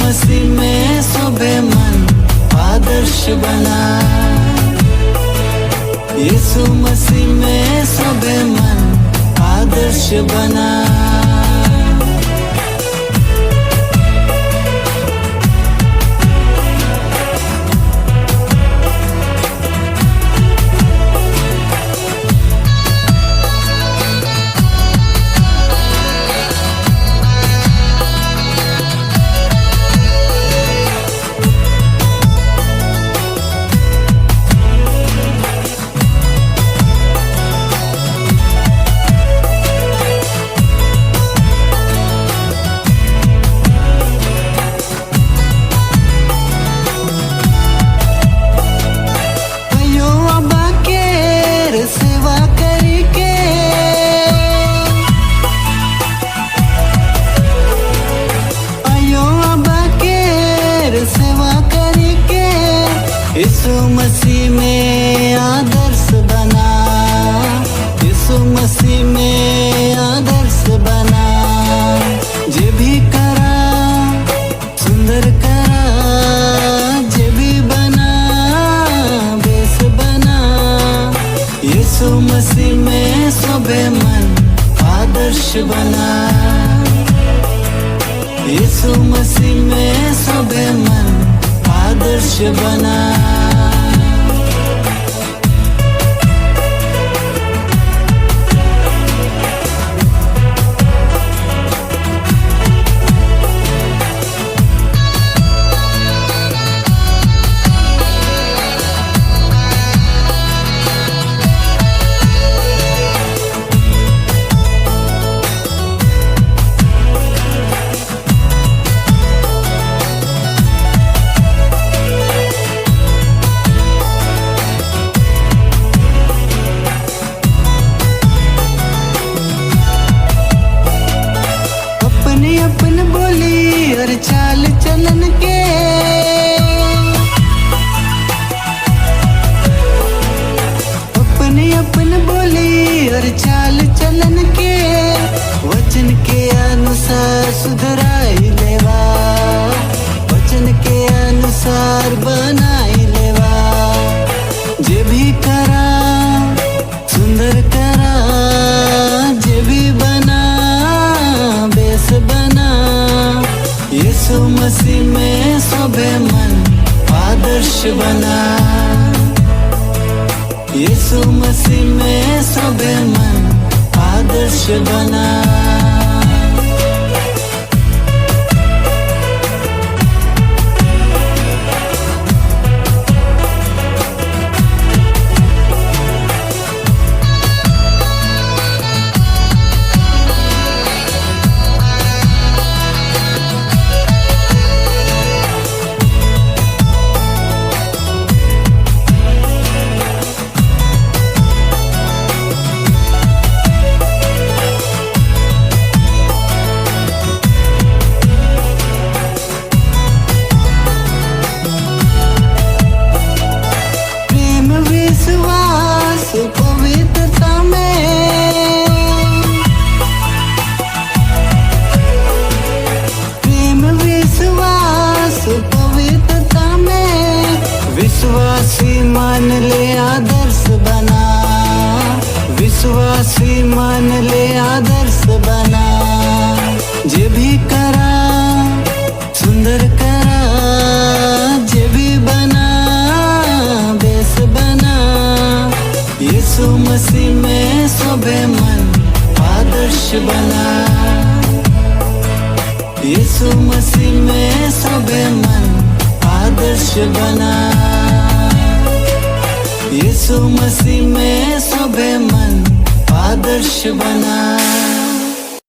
मसीह में शोभे मन आदर्श बना। यीशु मसीह में शोभे मन आदर्श बना। यीशु मसीह में आदर्श बना। यीशु मसीह में आदर्श बना। जे भी करा सुंदर करा, जे भी बना बेस बना। यीशु मसीह में शोभे मन आदर्श बना। यीशु मसीह में शोभे मन आदर्श बना। अपन बोली और चाल चलन के अपन बोली और चाल चलन के वचन के अनुसार सुधराई लेवा। वचन के अनुसार बनाई लेवा। जे भी करा सुंदर करा, जे भी बना बेस बना। यीशु मसीह में शोभे मन आदर्श बना। यीशु मसीह में शोभे मन आदर्श बना। पवित्रता में प्रेम विश्वास पवित्रता में विश्वासी मान ले आदर्श बना। विश्वासी मान ले आदर्श बना। जे भी करा सुंदर करा, जे भी बना बेस बना। यीशु मसीह में शोभे मन आदर्श बना। यीशु मसीह में शोभे मन आदर्श बना। यीशु मसीह में शोभे मन आदर्श बना।